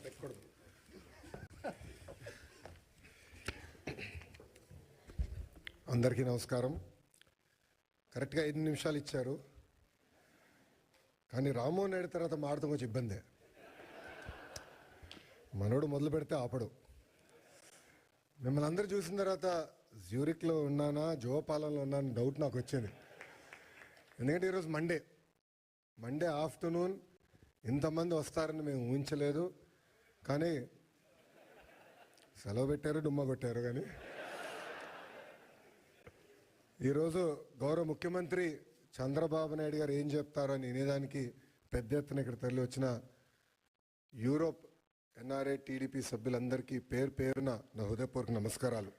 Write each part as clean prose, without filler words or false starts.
పెట్టకూడదు. అందరికీ నమస్కారం. కరెక్ట్గా 5 నిమిషాలు ఇచ్చారు, కానీ రామ్మోహన్ నాయుడు తర్వాత మాడతాం కొంచెం ఇబ్బందే. మనోడు మొదలు పెడితే ఆపడు. మిమ్మల్ని అందరూ చూసిన తర్వాత జ్యూరిక్లో ఉన్నానా జోపాలంలో ఉన్నాను డౌట్ నాకు వచ్చింది. ఎందుకంటే ఈరోజు మండే ఆఫ్టర్నూన్ ఇంతమంది వస్తారని మేము ఊహించలేదు. కానీ సెలవు పెట్టారు, డుమ్మా కొట్టారు. కానీ ఈరోజు గౌరవ ముఖ్యమంత్రి చంద్రబాబు నాయుడు గారు ఏం చెప్తారని వినేదానికి పెద్ద ఎత్తున ఇక్కడ తరలి వచ్చిన యూరోప్ ఎన్ఆర్ఐ టీడీపీ సభ్యులందరికీ పేరు పేరున నా హృదయపూర్వక నమస్కారాలు.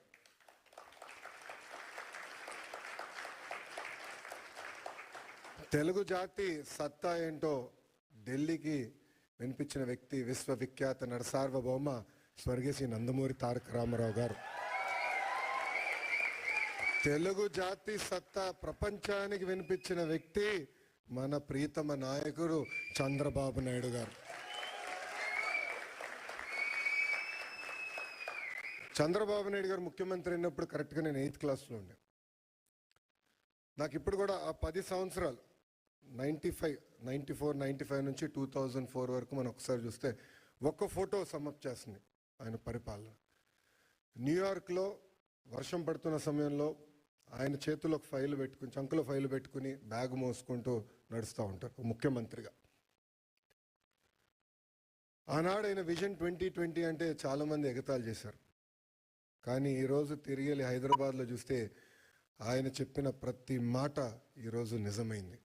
తెలుగు జాతి సత్తా ఏంటో ఢిల్లీకి వినిపించిన వ్యక్తి విశ్వవిఖ్యాత నరసార్వభౌమ స్వర్గీయ శ్రీ నందమూరి తారక రామారావు గారు. తెలుగు జాతి సత్తా ప్రపంచానికి వినిపించిన వ్యక్తి మన ప్రీతమ నాయకుడు చంద్రబాబు నాయుడు గారు. చంద్రబాబు నాయుడు గారు ముఖ్యమంత్రి అయినప్పుడు కరెక్ట్గా నేను 8th క్లాస్లో ఉండే. నాకు ఇప్పుడు కూడా ఆ 10 సంవత్సరాలు 94, 95 నుంచి 2004 వరకు మనం ఒకసారి చూస్తే ఒక్క ఫోటో సమ్మప్ చేస్తుంది ఆయన పరిపాలన. న్యూయార్క్లో వర్షం పడుతున్న సమయంలో ఆయన చేతిలో ఒక ఫైల్ పెట్టుకుని, చంకలో ఫైల్ పెట్టుకుని బ్యాగ్ మోసుకుంటూ నడుస్తూ ఉంటారు ముఖ్యమంత్రిగా. ఆనాడు ఆయన విజన్ 2020 అంటే చాలామంది ఎగతాళి చేశారు. కానీ ఈరోజు తిరిగి వెళ్ళి హైదరాబాద్లో చూస్తే ఆయన చెప్పిన ప్రతి మాట ఈరోజు నిజమైంది.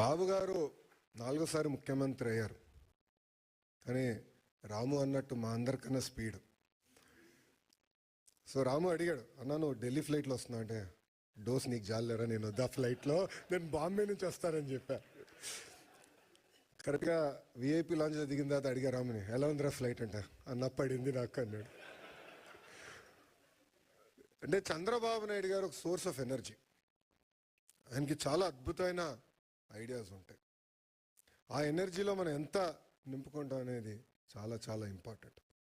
బాబు గారు 4వ సారి ముఖ్యమంత్రి అయ్యారు. కానీ రాము అన్నట్టు మా అందరికన్నా స్పీడ్. సో రాము అడిగాడు, అన్నా నువ్వు ఢిల్లీ ఫ్లైట్లో వస్తున్నా అంటే, డోస్ నీకు జాలేరా, నేను వద్దా ఫ్లైట్లో, నేను బాంబే నుంచి వస్తానని చెప్పా. కరెక్ట్గా విఐపి లాంచ్లో దిగిన తర్వాత అడిగా రాముని, ఎలా ఉందిరా ఫ్లైట్ అంటే, అన్న పడింది నాకు అన్నాడు. అంటే చంద్రబాబు నాయుడు గారు ఒక సోర్స్ ఆఫ్ ఎనర్జీ. ఆయనకి చాలా అద్భుతమైన ఐడియాస్ ఉంటాయి. ఆ ఎనర్జీలో మనం ఎంత నింపుకుంటాం అనేది చాలా చాలా ఇంపార్టెంట్.